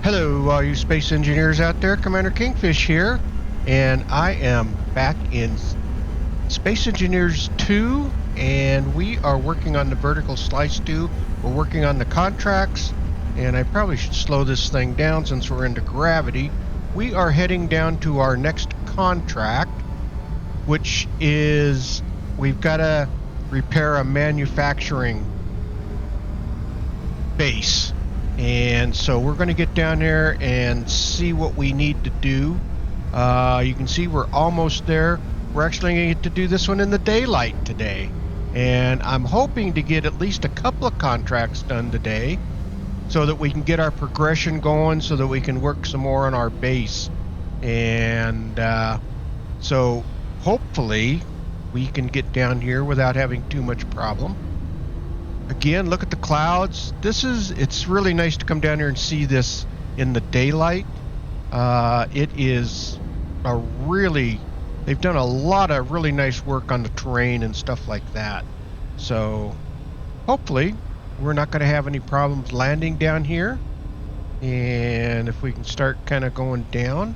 Hello, all you space engineers out there. Commander Kingfish here, and I am back in Space Engineers 2, and we are working on the vertical slice 2. We're working on the contracts, and I probably should slow this thing down since we're into gravity. We are heading down to our next contract, which is we've got to repair a manufacturing base. And so we're going to get down there and see what we need to do. You can see we're almost there. We're actually going to get to do this one in the daylight today. And I'm hoping to get at least a couple of contracts done today so that we can get our progression going so that we can work some more on our base. And so hopefully we can get down here without having too much problem. Again, look at the clouds. It's really nice to come down here and see this in the daylight. It is they've done a lot of really nice work on the terrain and stuff like that. So hopefully we're not going to have any problems landing down here. And if we can start kind of going down,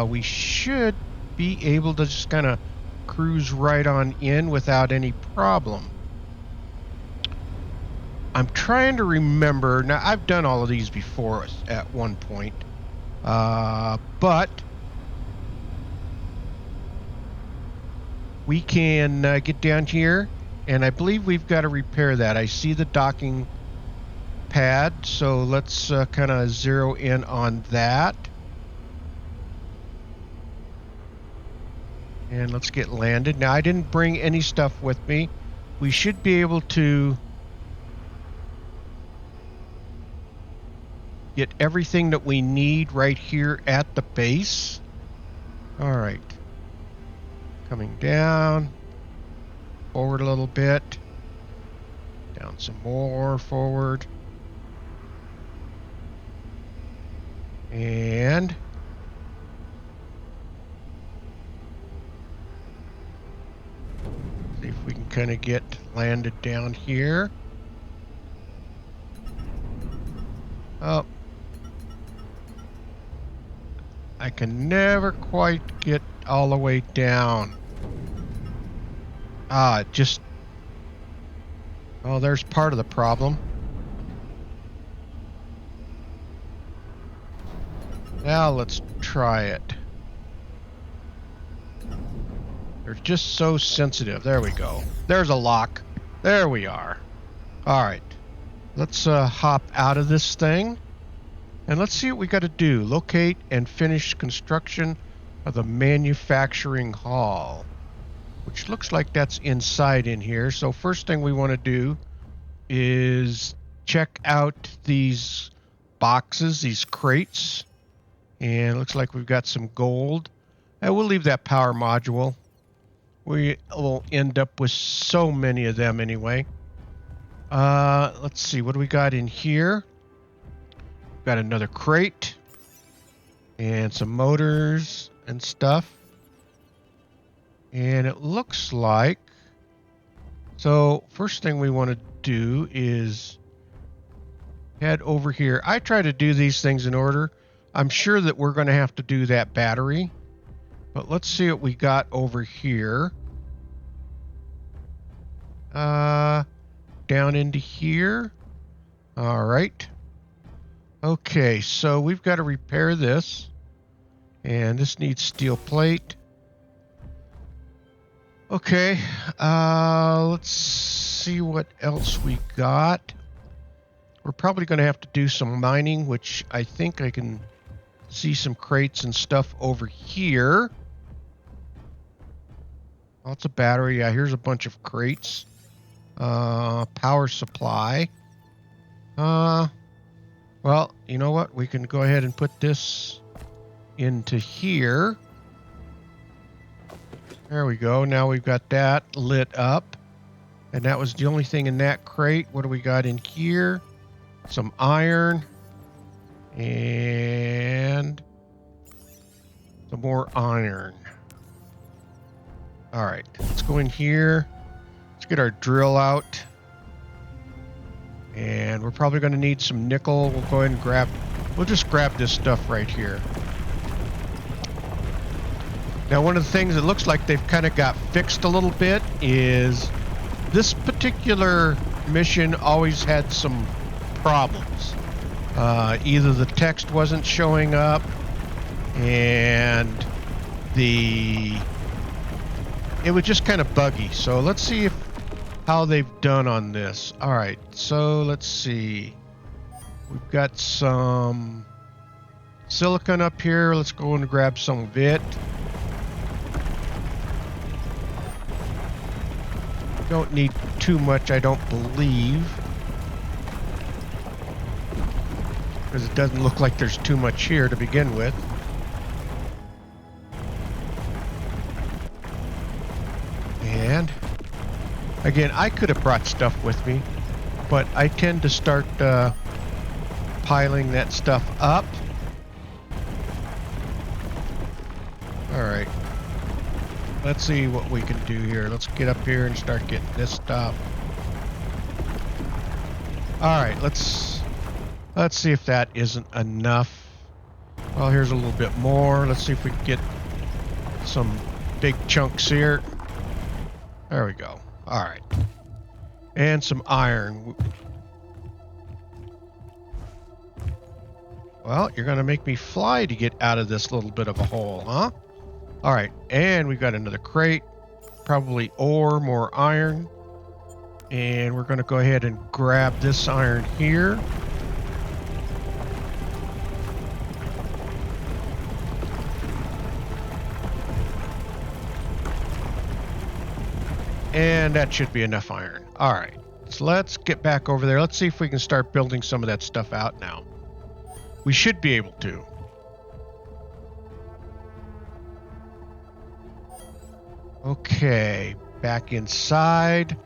we should be able to just kind of cruise right on in without any problem. I'm trying to remember. Now, I've done all of these before at one point, but we can get down here, and I believe we've got to repair that. I see the docking pad, so let's kind of zero in on that. And let's get landed. Now, I didn't bring any stuff with me. We should be able to get everything that we need right here at the base. All right. Coming down. Forward a little bit. Down some more. Forward. And see if we can kind of get landed down here. Oh. I can never quite get all the way down. Oh, there's part of the problem. Now let's try it. They're just so sensitive. There we go. There's a lock. There we are. All right. Let's hop out of this thing. And let's see what we got to do. Locate and finish construction of the manufacturing hall, which looks like that's inside in here. So first thing we want to do is check out these boxes, these crates. And it looks like we've got some gold. And we'll leave that power module. We will end up with so many of them anyway. Let's see. What do we got in here? Got another crate and some motors and stuff. And it looks like, so first thing we want to do is head over here. I try to do these things in order. I'm sure that we're going to have to do that battery, but let's see what we got over here. Down into here. All right. Okay, so we've got to repair this, and this needs steel plate. Okay, let's see what else we got. We're probably going to have to do some mining, which I think I can see some crates and stuff over here. Lots of battery. Yeah, here's a bunch of crates. Power supply. Well, you know what? We can go ahead and put this into here. There we go. Now we've got that lit up. And that was the only thing in that crate. What do we got in here? Some iron. And some more iron. All right. Let's go in here. Let's get our drill out. And we're probably going to need some nickel. We'll go ahead and grab We'll just grab this stuff right here. Now, one of the things it looks like they've kind of got fixed a little bit is this particular mission always had some problems. Either the text wasn't showing up and it was just kind of buggy. So let's see how they've done on this. All right, so let's see. We've got some silicon up here. Let's go and grab some of it. Don't need too much, I don't believe, because it doesn't look like there's too much here to begin with. And again, I could have brought stuff with me, but I tend to start piling that stuff up. All right. Let's see what we can do here. Let's get up here and start getting this stuff. All right, let's see if that isn't enough. Well, here's a little bit more. Let's see if we can get some big chunks here. There we go. All right. And some iron. Well, you're going to make me fly to get out of this little bit of a hole, huh? All right, and we've got another crate, probably ore, more iron. And we're going to go ahead and grab this iron here. And that should be enough iron. All right, so let's get back over there. Let's see if we can start building some of that stuff out now. We should be able to. Okay, back inside.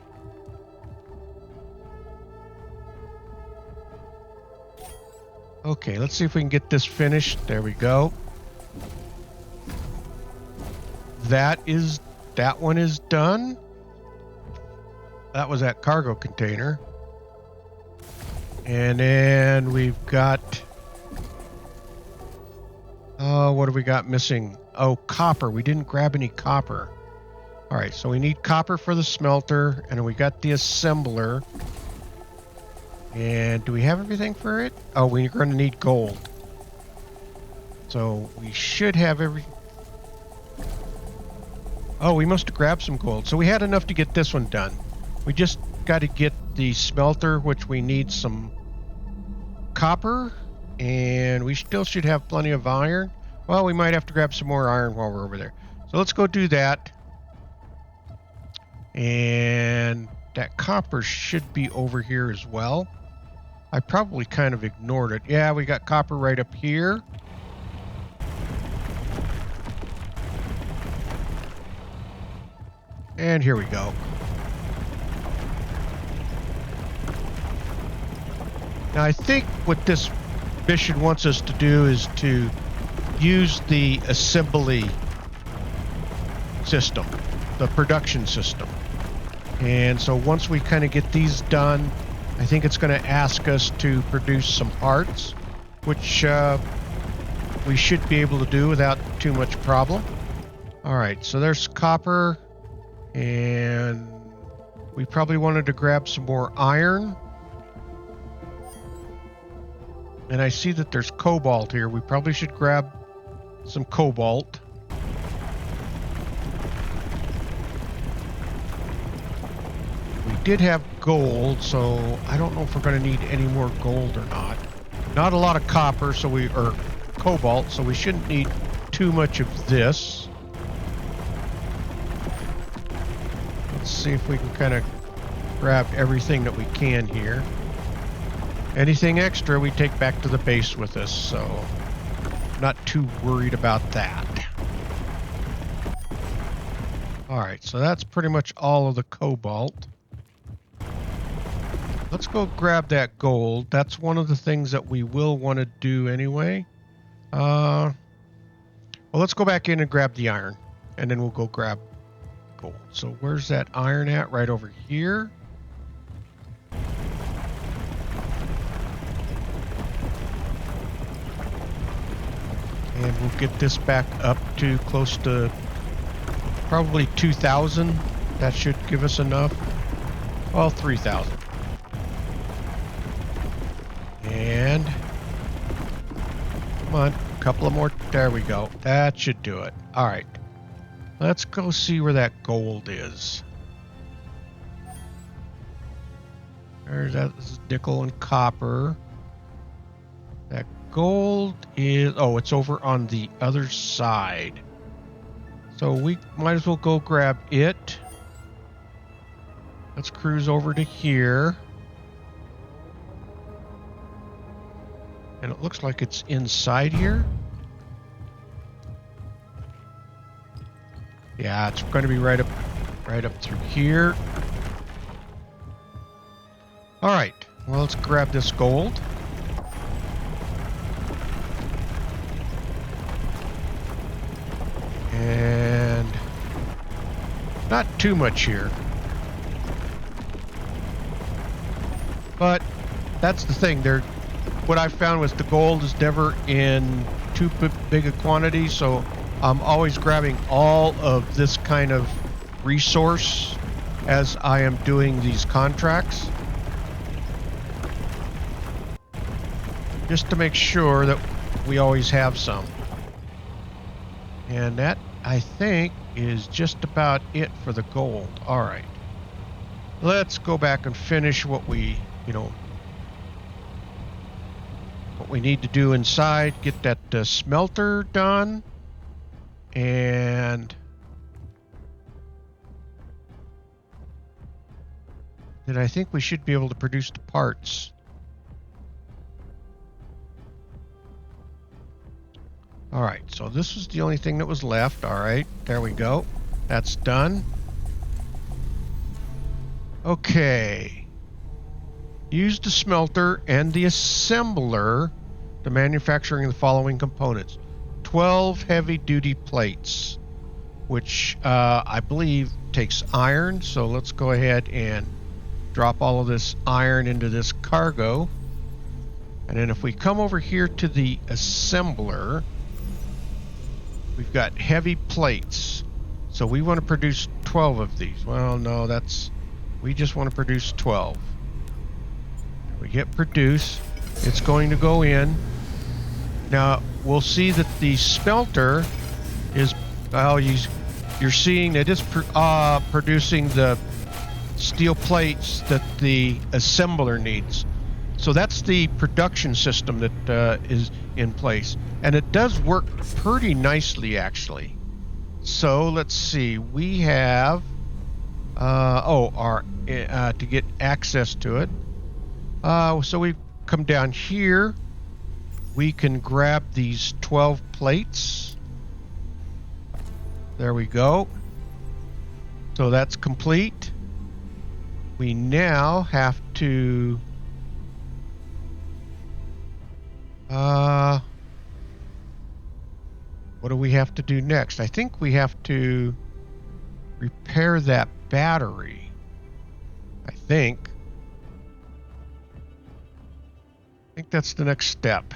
Okay, let's see if we can get this finished. There we go. That one is done. That was that cargo container. And then we've got... what have we got missing? Oh, copper. We didn't grab any copper. All right, so we need copper for the smelter, and we got the assembler. And do we have everything for it? Oh, we're going to need gold. So we should have everything. Oh, we must have grabbed some gold. So we had enough to get this one done. We just got to get the smelter, which we need some copper, and we still should have plenty of iron. Well, we might have to grab some more iron while we're over there. So let's go do that. And that copper should be over here as well. I probably kind of ignored it. Yeah, we got copper right up here. And here we go. Now I think what this mission wants us to do is to use the assembly system, the production system. And so once we kind of get these done, I think it's going to ask us to produce some parts, which we should be able to do without too much problem. All right, so there's copper, and we probably wanted to grab some more iron. And I see that there's cobalt here. We probably should grab some cobalt. We did have gold, so I don't know if we're going to need any more gold or not. Not a lot of copper, or cobalt, so we shouldn't need too much of this. Let's see if we can kind of grab everything that we can here. Anything extra we take back to the base with us, so not too worried about that. Alright, so that's pretty much all of the cobalt. Let's go grab that gold. That's one of the things that we will want to do anyway. Well, let's go back in and grab the iron, and then we'll go grab gold. So where's that iron at? Right over here. And we'll get this back up to close to probably 2,000. That should give us enough. Well, 3,000. And come on, a couple of more. There we go. That should do it. All right. Let's go see where that gold is. There's that. This is nickel and copper. That gold is, oh, it's over on the other side. So we might as well go grab it. Let's cruise over to here. And it looks like it's inside here. Yeah, it's going to be right up through here. All right, well, let's grab this gold. And not too much here. But that's the thing. What I found was the gold is never in too big a quantity, so I'm always grabbing all of this kind of resource as I am doing these contracts, just to make sure that we always have some. And that, I think, is just about it for the gold. All right. Let's go back and finish what we, what we need to do inside. Get that smelter done. And then I think we should be able to produce the parts. All right, so this was the only thing that was left. All right, there we go. That's done. Okay. Use the smelter and the assembler to manufacturing the following components. 12 heavy-duty plates, which I believe takes iron. So let's go ahead and drop all of this iron into this cargo. And then if we come over here to the assembler, we've got heavy plates. So we want to produce 12 of these. Well, no, we just want to produce 12. We hit produce. It's going to go in. Now, we'll see that the smelter is, well, you're seeing that it's producing the steel plates that the assembler needs. So that's the production system that is in place. And it does work pretty nicely, actually. So let's see. We have, to get access to it. So we come down here. We can grab these 12 plates. There we go. So that's complete. We now have to what do we have to do next? I think we have to repair that battery. I think that's the next step.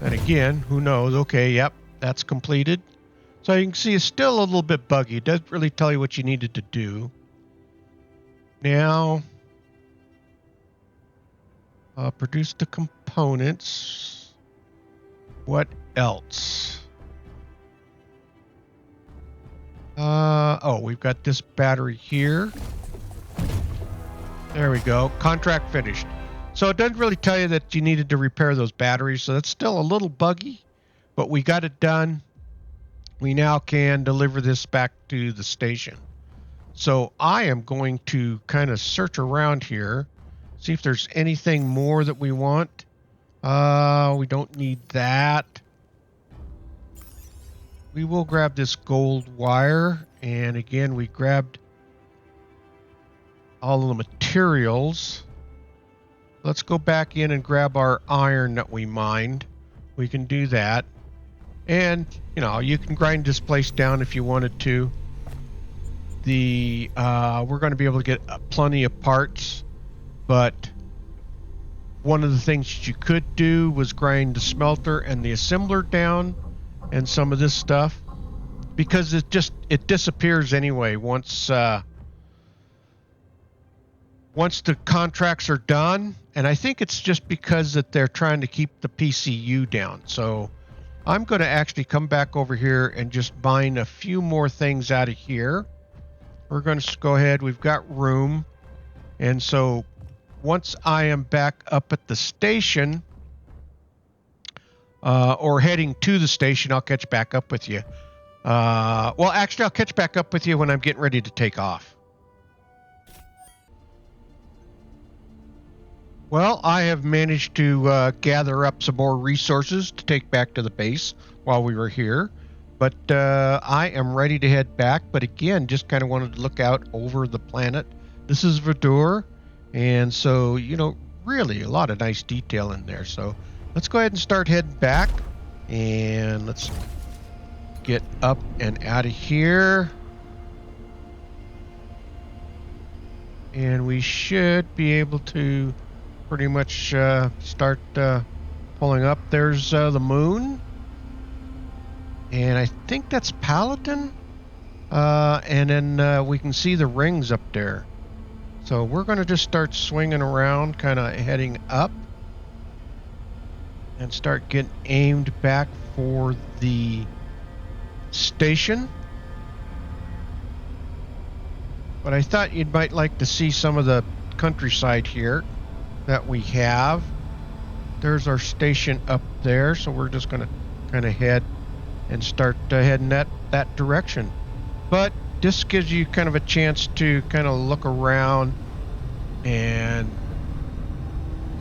And again, who knows? Okay, yep, that's completed. So you can see it's still a little bit buggy. It doesn't really tell you what you needed to do. Now, produce the components. What else? We've got this battery here. There we go. Contract finished. So it doesn't really tell you that you needed to repair those batteries, so that's still a little buggy, but we got it done. We now can deliver this back to the station. So I am going to kind of search around here, see if there's anything more that we want. We don't need that. We will grab this gold wire, and again, we grabbed all of the materials. Let's go back in and grab our iron that we mined. We can do that. And, you can grind this place down if you wanted to. we're going to be able to get plenty of parts, but one of the things that you could do was grind the smelter and the assembler down and some of this stuff, because it disappears anyway once the contracts are done. And I think it's just because that they're trying to keep the PCU down. So I'm going to actually come back over here and just mine a few more things out of here. We're going to go ahead. We've got room. And so once I am back up at the station, or heading to the station, I'll catch back up with you. Well, actually, I'll catch back up with you when I'm getting ready to take off. Well, I have managed to gather up some more resources to take back to the base while we were here. But I am ready to head back. But again, just kind of wanted to look out over the planet. This is Verdure. And so, you know, really a lot of nice detail in there. So let's go ahead and start heading back. And let's get up and out of here. And we should be able to pretty much start pulling up. There's the moon. And I think that's Paladin. And then we can see the rings up there. So we're going to just start swinging around, kind of heading up. And start getting aimed back for the station. But I thought you might like to see some of the countryside here that we have. There's our station up there, so we're just going to kind of head and start heading that direction. But this gives you kind of a chance to kind of look around and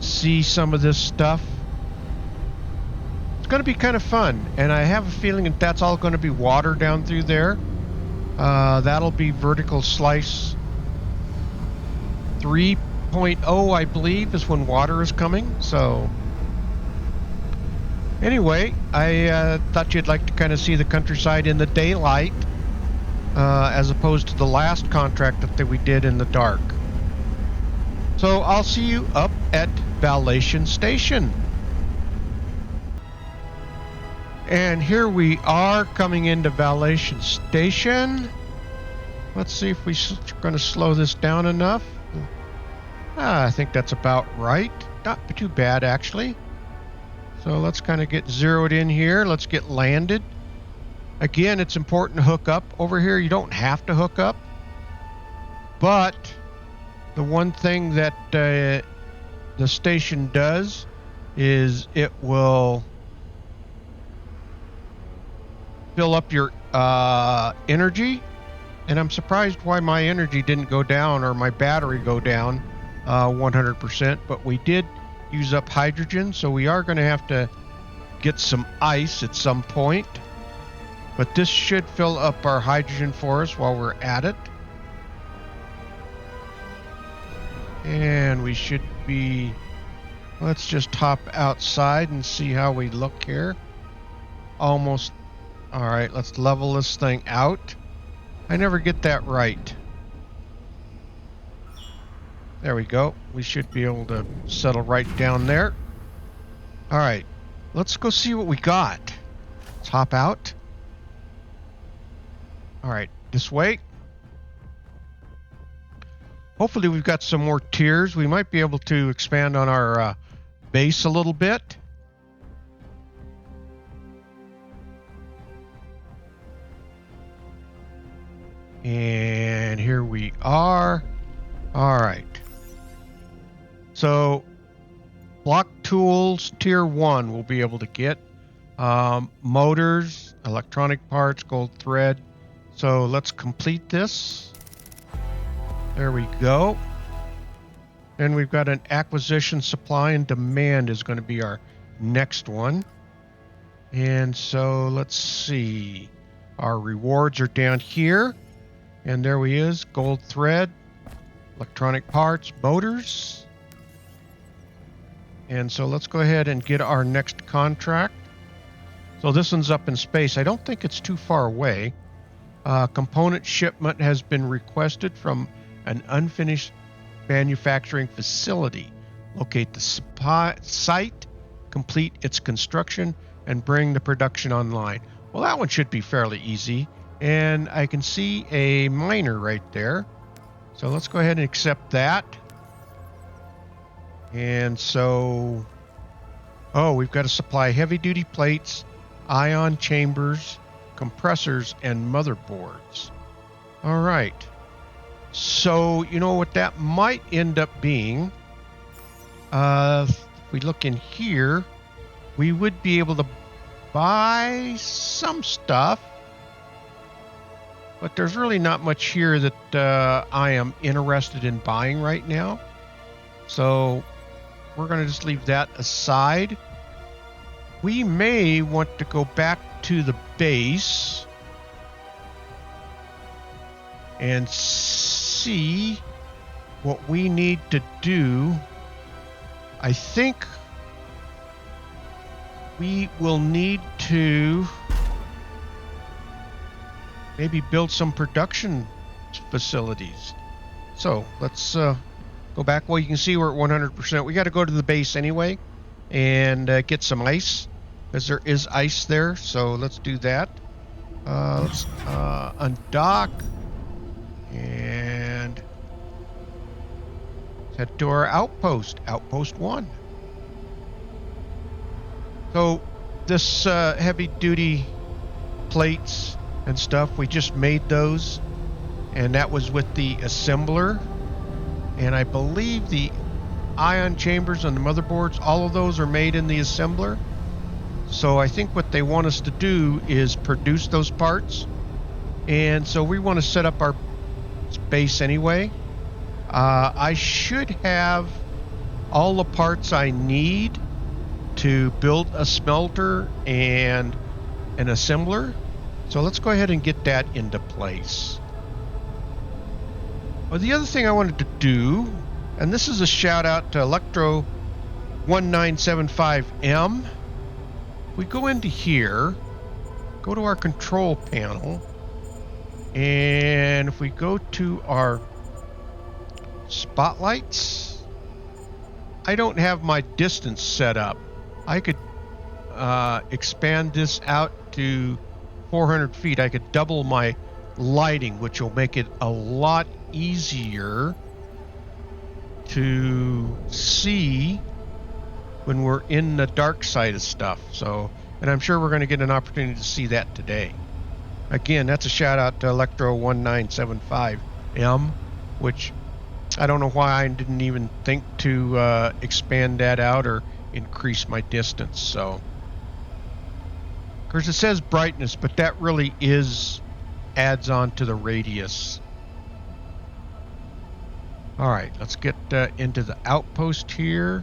see some of this stuff. It's going to be kind of fun, and I have a feeling that that's all going to be water down through there. That'll be vertical slice 3.0, I believe, is when water is coming. So anyway, I thought you'd like to kind of see the countryside in the daylight, as opposed to the last contract that we did in the dark. So I'll see you up at Valation Station. And here we are coming into Valation Station. Let's see if we're going to slow this down enough. I think that's about right. Not too bad, actually. So let's kind of get zeroed in here. Let's get landed. Again, it's important to hook up over here. You don't have to hook up. But the one thing that the station does is it will fill up your energy. And I'm surprised why my energy didn't go down, or my battery go down 100%. But we did use up hydrogen, so we are going to have to get some ice at some point. But this should fill up our hydrogen for us while we're at it. And we should be... Let's just hop outside and see how we look here. Almost... Alright, let's level this thing out. I never get that right. There we go. We should be able to settle right down there. Alright, let's go see what we got. Let's hop out. Alright, this way. Hopefully we've got some more tiers. We might be able to expand on our base a little bit. And here we are. All right. So block tools tier 1 we'll be able to get. Motors, electronic parts, gold thread. So let's complete this. There we go. And we've got an acquisition, supply, and demand is going to be our next one. And so let's see. Our rewards are down here. And there he is, gold thread, electronic parts, motors. And so let's go ahead and get our next contract. So this one's up in space. I don't think it's too far away. Component shipment has been requested from an unfinished manufacturing facility. Locate the site, complete its construction, and bring the production online. Well, that one should be fairly easy. And I can see a miner right there. So let's go ahead and accept that. And so, we've got to supply heavy-duty plates, ion chambers, compressors, and motherboards. All right. So, you know what that might end up being? If we look in here, we would be able to buy some stuff. But there's really not much here that I am interested in buying right now. So we're going to just leave that aside. We may want to go back to the base and see what we need to do. I think we will need to maybe build some production facilities. So let's go back. Well, you can see we're at 100%. We got to go to the base anyway and get some ice, because there is ice there. So let's do that. Let's undock and head to our outpost, Outpost 1. So this heavy-duty plates and stuff, we just made those, and that was with the assembler. And I believe the ion chambers and the motherboards, all of those are made in the assembler. So I think what they want us to do is produce those parts. And so we want to set up our base anyway. I should have all the parts I need to build a smelter and an assembler. So let's go ahead and get that into place. Well, the other thing I wanted to do, and this is a shout out to Electro 1975M. We go into here, go to our control panel, and if we go to our spotlights, I don't have my distance set up. I could expand this out to 400 feet. I could double my lighting, which will make it a lot easier to see when we're in the dark side of stuff. So, and I'm sure we're going to get an opportunity to see that today. Again, that's a shout out to Electro 1975M, which I don't know why I didn't even think to expand that out or increase my distance. So, of course, it says brightness, but that really adds on to the radius. All right, let's get into the outpost here.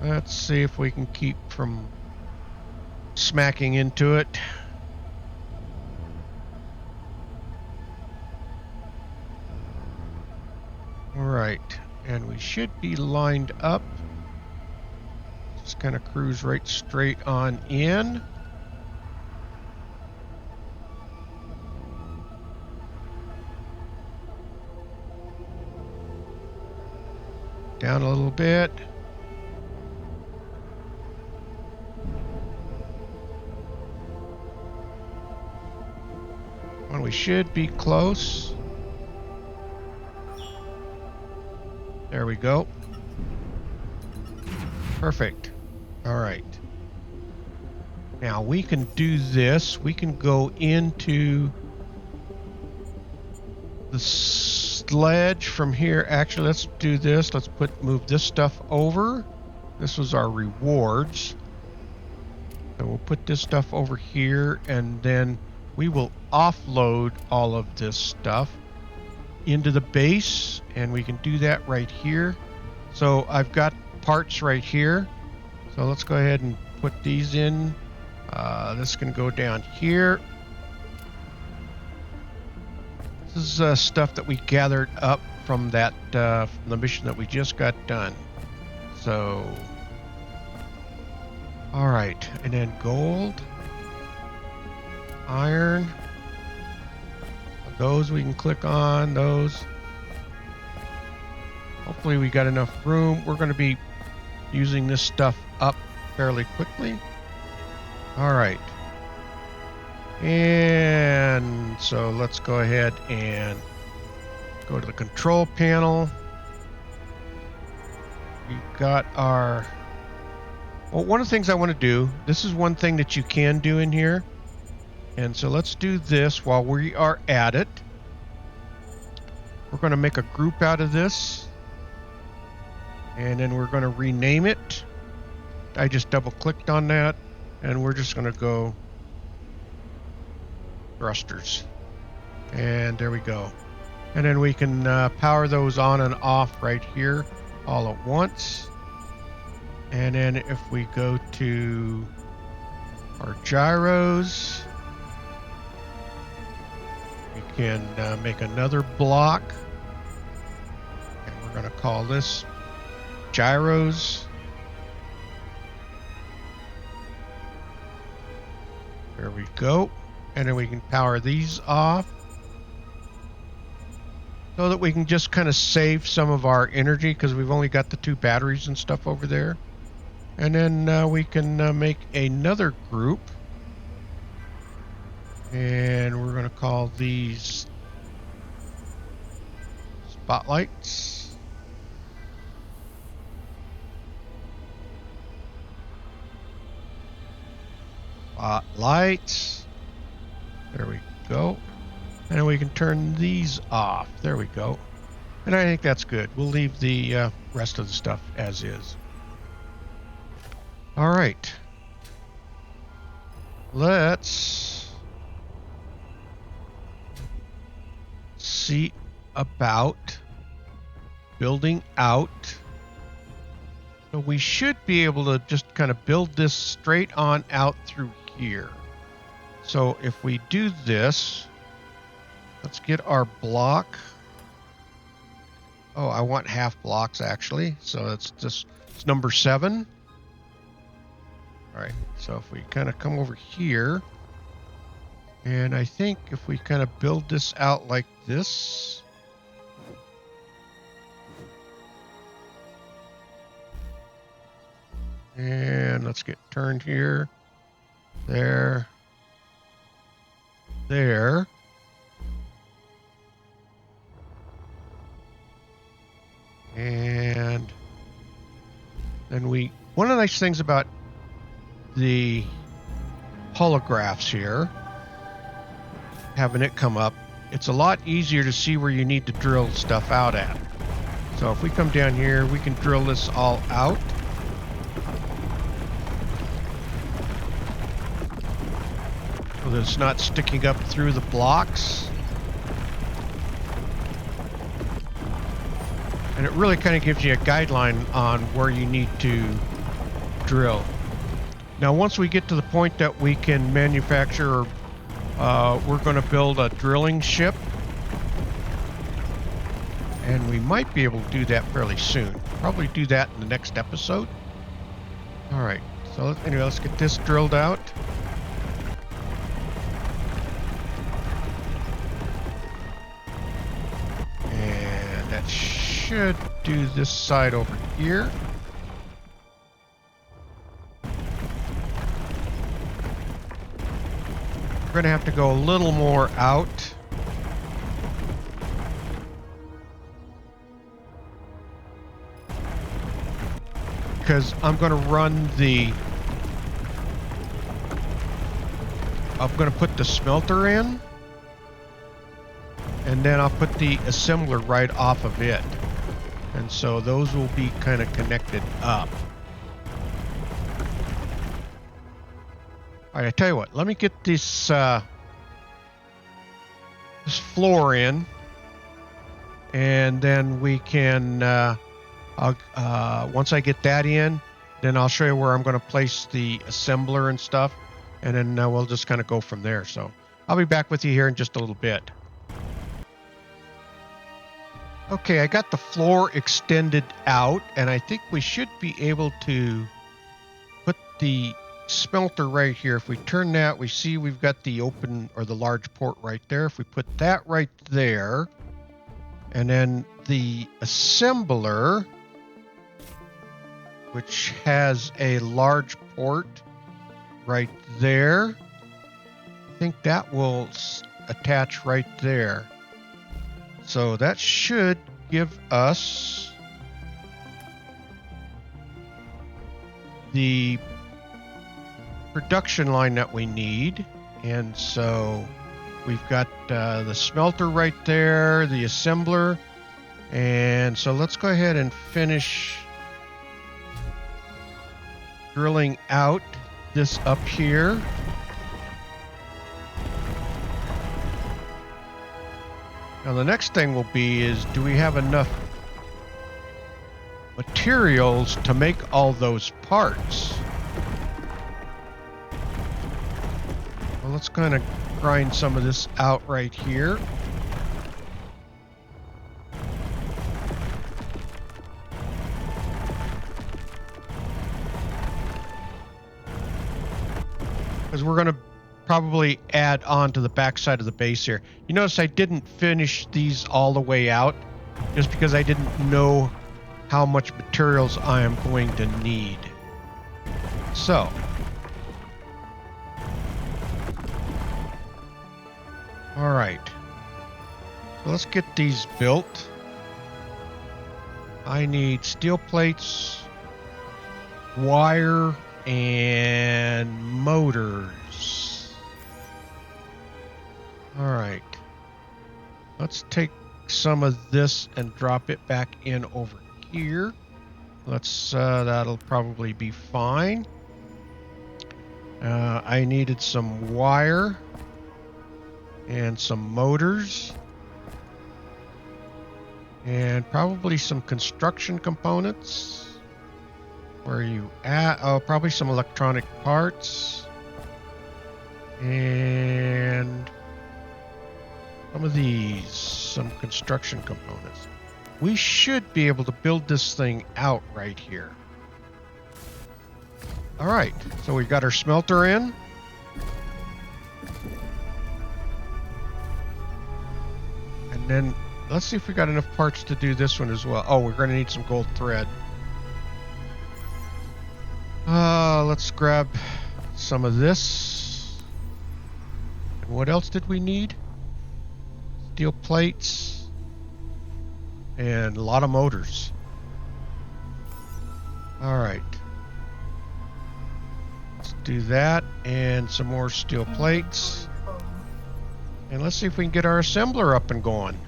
Let's see if we can keep from smacking into it. All right, and we should be lined up. Just kind of cruise right straight on in. Down a little bit. Well, we should be close. There we go. Perfect. All right. Now we can do this. We can go into the sledge from here. Actually, let's do this. Let's move this stuff over. This was our rewards. So we'll put this stuff over here, and then we will offload all of this stuff into the base, and we can do that right here. So I've got parts right here. So let's go ahead and put these in. This can go down here. This is stuff that we gathered up from that from the mission that we just got done. So, all right, and then gold. Iron. Those we can click on, those. Hopefully we got enough room. We're going to be using this stuff up fairly quickly. All right. And so let's go ahead and go to the control panel. We've got our... Well, one of the things I want to do, this is one thing that you can do in here. And so let's do this while we are at it. We're going to make a group out of this. And then we're going to rename it. I just double clicked on that. And we're just going to go thrusters. And there we go. And then we can power those on and off right here all at once. And then if we go to our gyros, we can make another block. And we're going to call this gyros. There we go. And then we can power these off so that we can just kind of save some of our energy because we've only got the 2 batteries and stuff over there. And then we can make another group. And we're going to call these spotlights. Spotlights. There we go. And then we can turn these off. There we go. And I think that's good. We'll leave the rest of the stuff as is. All right. Let's see about building out. So we should be able to just kind of build this straight on out through here. So if we do this, let's get our block. Oh, I want half blocks actually. So it's number 7. All right, so if we kind of come over here, and I think if we kind of build this out like this, and let's get turned here, there, there. And then one of the nice things about the holographs here, having it come up, it's a lot easier to see where you need to drill stuff out at. So if we come down here, we can drill this all out. So that it's not sticking up through the blocks. And it really kind of gives you a guideline on where you need to drill. Now, once we get to the point that we can manufacture, we're going to build a drilling ship. And we might be able to do that fairly soon. Probably do that in the next episode. All right. So anyway, let's get this drilled out. And that should do this side over here. We're going to have to go a little more out. Because I'm going to run I'm going to put the smelter in. And then I'll put the assembler right off of it. And so those will be kind of connected up. All right, I tell you what, let me get this this floor in, and then we can, once I get that in, then I'll show you where I'm going to place the assembler and stuff, and then we'll just kind of go from there. So I'll be back with you here in just a little bit. Okay, I got the floor extended out, and I think we should be able to put the smelter right here. If we turn that, we see we've got the open or the large port right there. If we put that right there, and then the assembler, which has a large port right there, I think that will attach right there. So that should give us the production line that we need. And so we've got the smelter right there, the assembler. And so let's go ahead and finish drilling out this up here. Now the next thing will be is, do we have enough materials to make all those parts? Well, let's kind of grind some of this out right here. Because we're going to probably add on to the backside of the base here. You notice I didn't finish these all the way out just because I didn't know how much materials I am going to need. So all right, so let's get these built. I need steel plates, wire, and motors. All right, let's take some of this and drop it back in over here. That'll probably be fine. I needed some wire and some motors and probably some construction components. Where are you at? Oh, probably some electronic parts and some of these, some construction components. We should be able to build this thing out right here. All right, so we've got our smelter in. And then let's see if we got enough parts to do this one as well. Oh, we're going to need some gold thread. Let's grab some of this. And what else did we need? Steel plates and a lot of motors. All right. Let's do that and some more steel plates. And let's see if we can get our assembler up and going.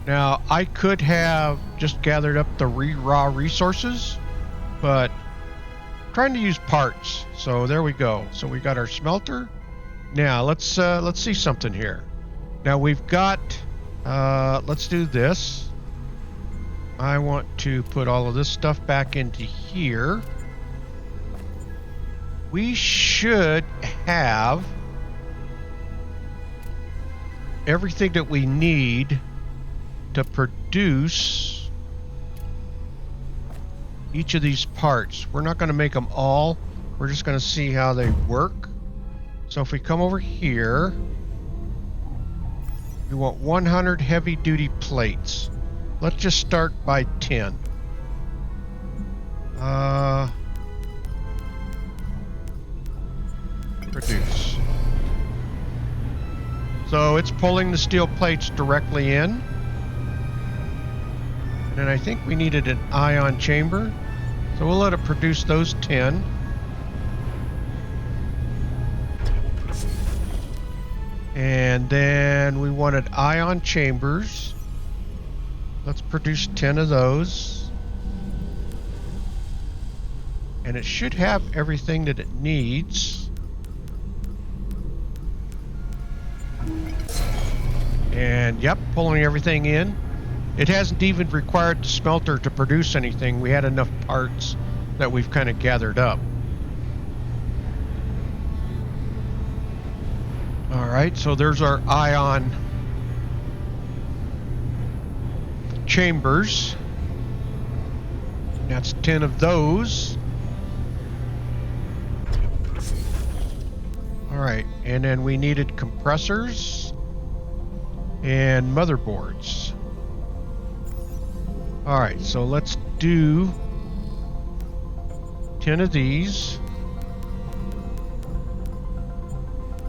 Now, I could have just gathered up the raw resources, but I'm trying to use parts. So there we go. So we got our smelter. Now let's see something here. Now we've got. Let's do this. I want to put all of this stuff back into here. We should have everything that we need to produce each of these parts. We're not going to make them all. We're just going to see how they work. So if we come over here, we want 100 heavy duty plates. Let's just start by 10. Produce. So it's pulling the steel plates directly in. And I think we needed an ion chamber. So we'll let it produce those 10. And then we wanted ion chambers. Let's produce 10 of those. And it should have everything that it needs. And yep, pulling everything in. It hasn't even required the smelter to produce anything. We had enough parts that we've kind of gathered up. All right, so there's our ion chambers. That's 10 of those. All right, and then we needed compressors and motherboards. All right, so let's do 10 of these.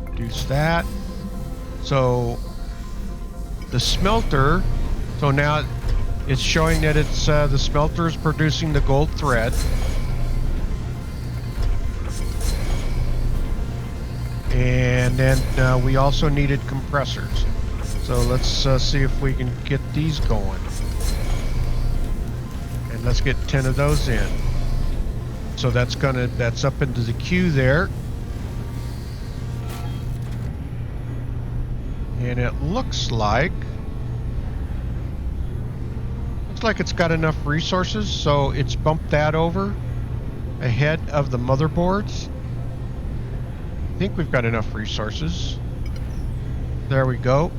Reduce that. So the smelter, so now it's showing that it's the smelter is producing the gold thread. And then we also needed compressors. So let's see if we can get these going. And let's get 10 of those in. So that's up into the queue there. And it looks like it's got enough resources, so it's bumped that over ahead of the motherboards. I think we've got enough resources. There we go.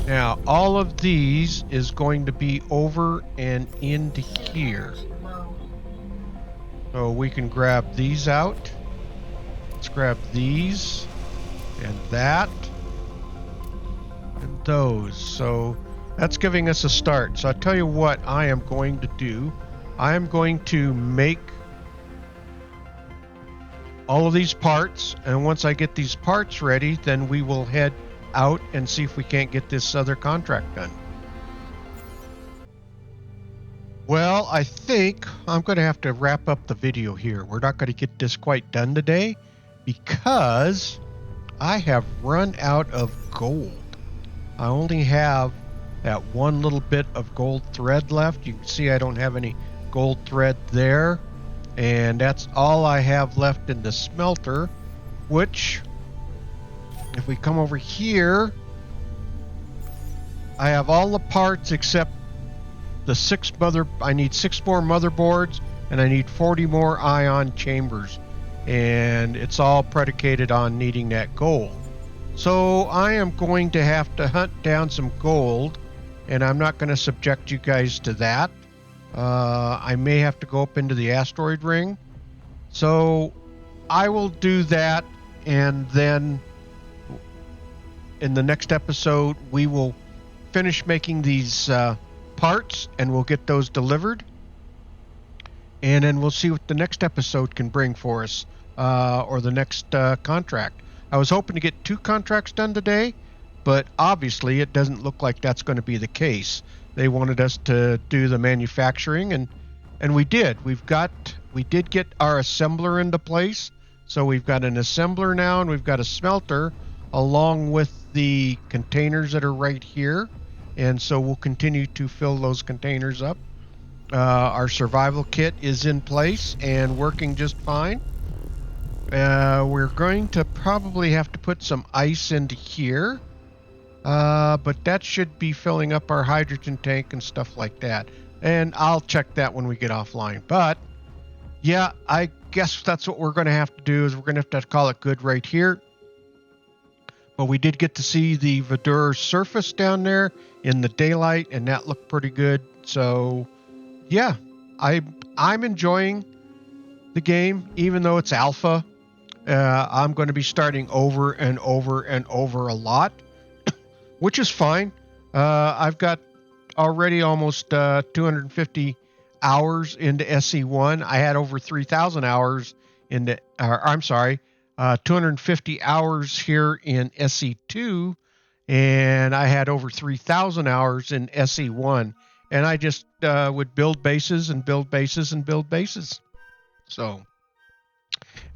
Now, all of these is going to be over and into here. So we can grab these out. Let's grab these and that and those. So that's giving us a start. So I'll tell you what I am going to do. I am going to make all of these parts, and once I get these parts ready, then we will head out and see if we can't get this other contract done. Well, I think I'm going to have to wrap up the video here. We're not going to get this quite done today because I have run out of gold. I only have that one little bit of gold thread left. You can see I don't have any gold thread there. And that's all I have left in the smelter, which, if we come over here, I have all the parts except the I need 6 more motherboards, and I need 40 more ion chambers. And it's all predicated on needing that gold. So I am going to have to hunt down some gold, and I'm not going to subject you guys to that. I may have to go up into the asteroid ring. So I will do that, and then in the next episode we will finish making these parts, and we'll get those delivered. And then we'll see what the next episode can bring for us, or the next contract. I was hoping to get 2 contracts done today, but obviously it doesn't look like that's going to be the case. They wanted us to do the manufacturing, and we did. We did get our assembler into place. So we've got an assembler now, and we've got a smelter along with the containers that are right here. And so we'll continue to fill those containers up. Our survival kit is in place and working just fine. We're going to probably have to put some ice into here. But that should be filling up our hydrogen tank and stuff like that. And I'll check that when we get offline. But yeah, I guess that's what we're going to have to do, is we're going to have to call it good right here. But we did get to see the Vidura surface down there in the daylight, and that looked pretty good. So yeah, I'm enjoying the game, even though it's alpha. I'm going to be starting over and over and over a lot, which is fine. I've got already almost 250 hours into SE1. I had over 3,000 hours into, 250 hours here in SE2, and I had over 3,000 hours in SE1. And I just would build bases and build bases and build bases. So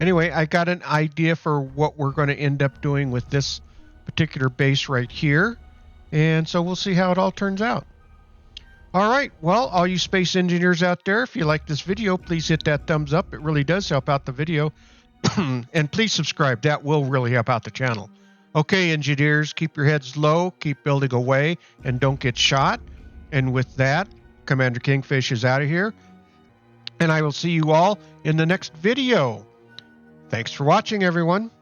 anyway, I got an idea for what we're going to end up doing with this particular base right here. And so we'll see how it all turns out. All right, well, all you space engineers out there, if you like this video, please hit that thumbs up. It really does help out the video. And please subscribe. That will really help out the channel. Okay, engineers, keep your heads low, keep building away, and don't get shot. And with that, Commander Kingfish is out of here. And I will see you all in the next video. Thanks for watching, everyone.